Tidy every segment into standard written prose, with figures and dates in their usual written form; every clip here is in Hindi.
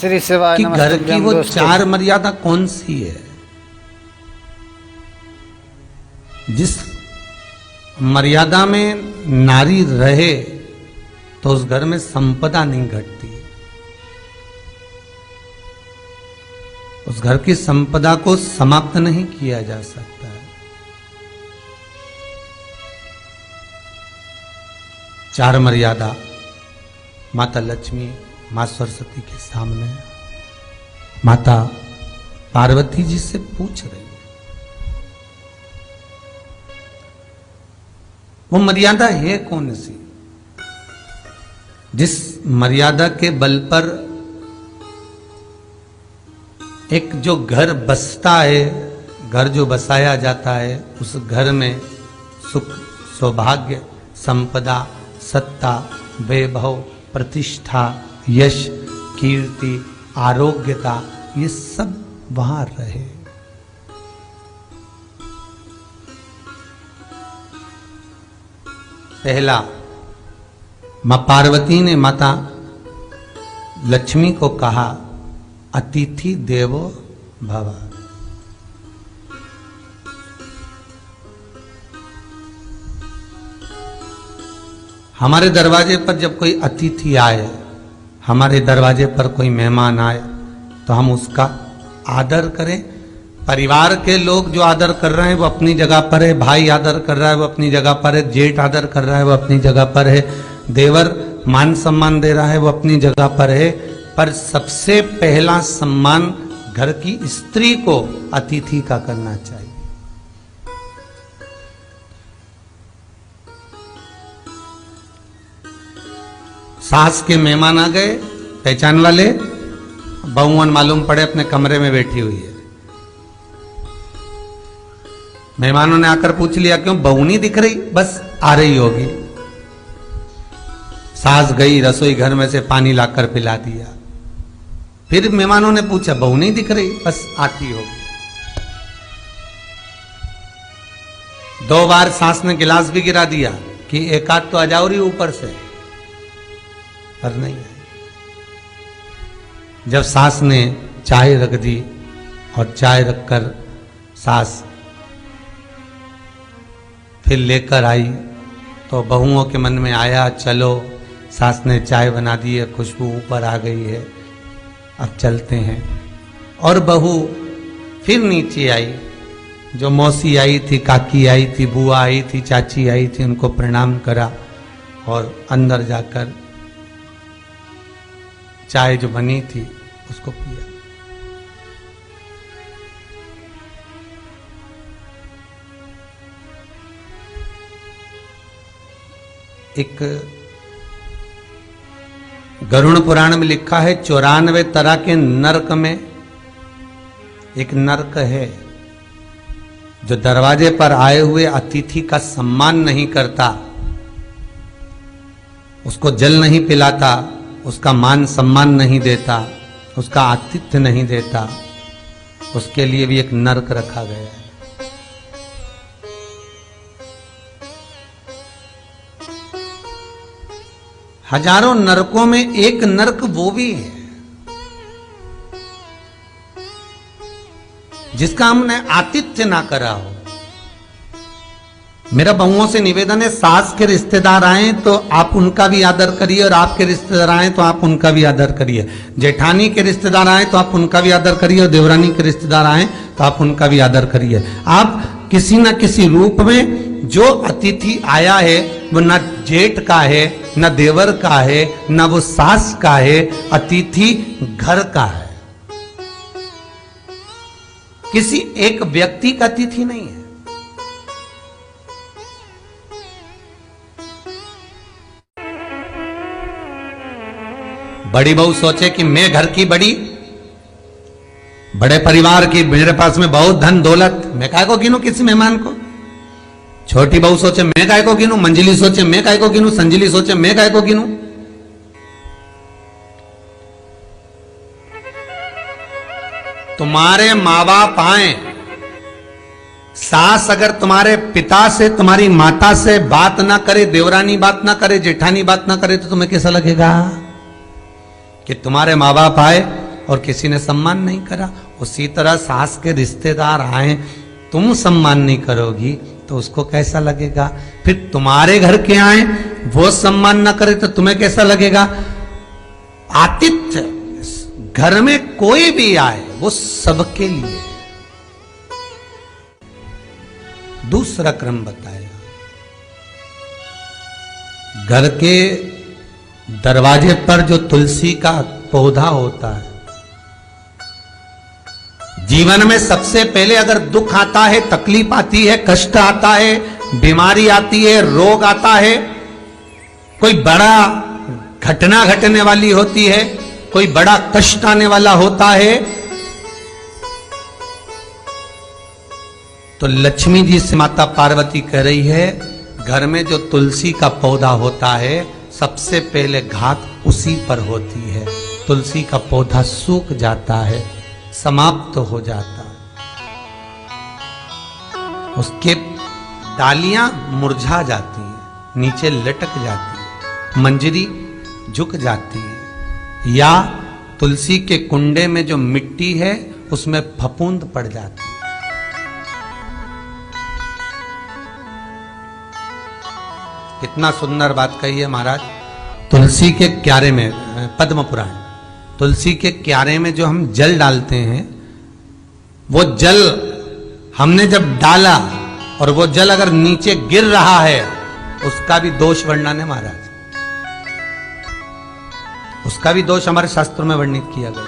श्री शिवाय कि नमस्ते घर की वो दोस्तों। चार मर्यादा कौन सी है? जिस मर्यादा में नारी रहे तो उस घर में संपदा नहीं घटती, उस घर की संपदा को समाप्त नहीं किया जा सकता है। चार मर्यादा माता लक्ष्मी, मां सरस्वती के सामने माता पार्वती जी से पूछ रही है। वो मर्यादा है कौन सी जिस मर्यादा के बल पर एक जो घर बसता है, घर जो बसाया जाता है, उस घर में सुख, सौभाग्य, संपदा, सत्ता, वैभव, प्रतिष्ठा, यश, कीर्ति, आरोग्यता, ये सब वहां रहे। पहला, मां पार्वती ने माता लक्ष्मी को कहा, अतिथि देवो भव। हमारे दरवाजे पर जब कोई अतिथि आए, हमारे दरवाजे पर कोई मेहमान आए, तो हम उसका आदर करें। परिवार के लोग जो आदर कर रहे हैं वो अपनी जगह पर है, भाई आदर कर रहा है वो अपनी जगह पर है, जेठ आदर कर रहा है वो अपनी जगह पर है, देवर मान सम्मान दे रहा है वो अपनी जगह पर है। पर सबसे पहला सम्मान घर की स्त्री को अतिथि का करना चाहिए। सास के मेहमान आ गए, पहचान वाले, बहुवन मालूम पड़े अपने कमरे में बैठी हुई है। मेहमानों ने आकर पूछ लिया, क्यों बहू नहीं दिख रही? बस आ रही होगी। सास गई, रसोई घर में से पानी लाकर पिला दिया। फिर मेहमानों ने पूछा, बहू नहीं दिख रही? बस आती होगी। 2 बार सास ने गिलास भी गिरा दिया कि एक आध तो आ जाओ रही ऊपर से, पर नहीं आई। जब सास ने चाय रख दी और चाय रखकर सास फिर लेकर आई, तो बहुओं के मन में आया, चलो सास ने चाय बना दी है, खुशबू ऊपर आ गई है, अब चलते हैं। और बहू फिर नीचे आई। जो मौसी आई थी, काकी आई थी, बुआ आई थी, चाची आई थी, उनको प्रणाम करा और अंदर जाकर चाय जो बनी थी उसको पिया। एक गरुड़ पुराण में लिखा है, 94 तरह के नरक में एक नरक है जो दरवाजे पर आए हुए अतिथि का सम्मान नहीं करता, उसको जल नहीं पिलाता, उसका मान सम्मान नहीं देता, उसका आतिथ्य नहीं देता, उसके लिए भी एक नरक रखा गया है। हजारों नरकों में एक नरक वो भी है जिसका हमने आतिथ्य ना करा हो। मेरा बहुओं से निवेदन है, सास के रिश्तेदार आए तो आप उनका भी आदर करिए, और आपके रिश्तेदार आए तो आप उनका भी आदर करिए। जेठानी के रिश्तेदार आए तो आप उनका भी आदर करिए, और देवरानी के रिश्तेदार आए तो आप उनका भी आदर करिए। आप किसी न किसी रूप में जो अतिथि आया है वो न जेठ का है, न देवर का है, न वो सास का है, अतिथि घर का है, किसी एक व्यक्ति का अतिथि नहीं है। बड़ी बहू सोचे कि मैं घर की बड़ी, बड़े परिवार की, मेरे पास में बहुत धन दौलत, मैं काहे को गिनूं किसी मेहमान को। छोटी बहू सोचे मैं काहे को गिनूं, मंजिली सोचे मैं काहे को गिनूं, संजिली सोचे मैं काहे को गिनूं। तुम्हारे माँ बाप आए, सास अगर तुम्हारे पिता से, तुम्हारी माता से बात ना करे, देवरानी बात ना करे, जेठानी बात ना करे, तो तुम्हें कैसा लगेगा कि तुम्हारे माँ बाप आए और किसी ने सम्मान नहीं करा। उसी तरह सास के रिश्तेदार आए, तुम सम्मान नहीं करोगी तो उसको कैसा लगेगा। फिर तुम्हारे घर के आए, वो सम्मान ना करे तो तुम्हें कैसा लगेगा। आतिथ्य घर में कोई भी आए वो सबके लिए। दूसरा क्रम बताया, घर के दरवाजे पर जो तुलसी का पौधा होता है, जीवन में सबसे पहले अगर दुख आता है, तकलीफ आती है, कष्ट आता है, बीमारी आती है, रोग आता है, कोई बड़ा घटना घटने वाली होती है, कोई बड़ा कष्ट आने वाला होता है, तो लक्ष्मी जी से माता पार्वती कह रही है, घर में जो तुलसी का पौधा होता है सबसे पहले घात उसी पर होती है। तुलसी का पौधा सूख जाता है, समाप्त हो जाता है, उसके डालियां मुरझा जाती हैं, नीचे लटक जाती है, मंजरी झुक जाती है, या तुलसी के कुंडे में जो मिट्टी है उसमें फफूंद पड़ जाती है। कितना सुंदर बात कही है महाराज। तुलसी के क्यारे में, पद्म पुराण, तुलसी के क्यारे में जो हम जल डालते हैं, वो जल हमने जब डाला और वो जल अगर नीचे गिर रहा है, उसका भी दोष वर्णन है महाराज, उसका भी दोष हमारे शास्त्रों में वर्णित किया गया।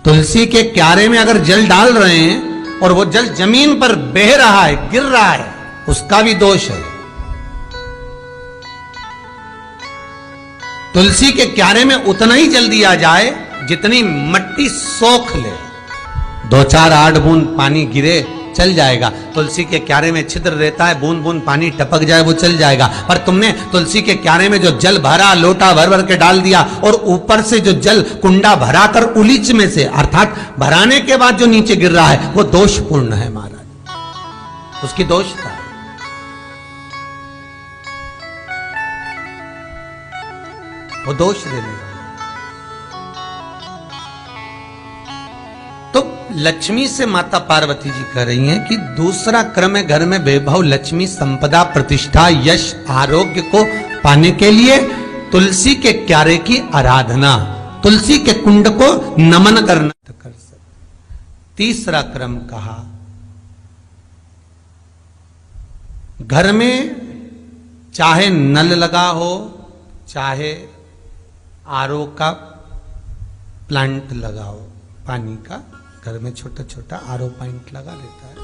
तुलसी के क्यारे में अगर जल डाल रहे हैं और वो जल जमीन पर बह रहा है, गिर रहा है, उसका भी दोष है। तुलसी के क्यारे में उतना ही जल दिया जाए जितनी मट्टी सोख ले, 2-4 8 बूंद पानी गिरे चल जाएगा। तुलसी के क्यारे में छिद्र रहता है, बूंद बूंद पानी टपक जाए वो चल जाएगा। पर तुमने तुलसी के क्यारे में जो जल भरा, लोटा भर भर के डाल दिया, और ऊपर से जो जल कुंडा भरा कर उलीच में से, अर्थात भराने के बाद जो नीचे गिर रहा है, वो दोषपूर्ण है महाराज, उसकी दोषता है। वो दोष देने वाला। तो लक्ष्मी से माता पार्वती जी कह रही हैं कि दूसरा क्रम है घर में वैभव, लक्ष्मी, संपदा, प्रतिष्ठा, यश, आरोग्य को पाने के लिए तुलसी के क्यारे की आराधना, तुलसी के कुंड को नमन करना कर सकते। तीसरा क्रम कहा, घर में चाहे नल लगा हो, चाहे आरओ का प्लांट लगाओ, पानी का, घर में छोटा छोटा आरओ प्लांट लगा लेता है,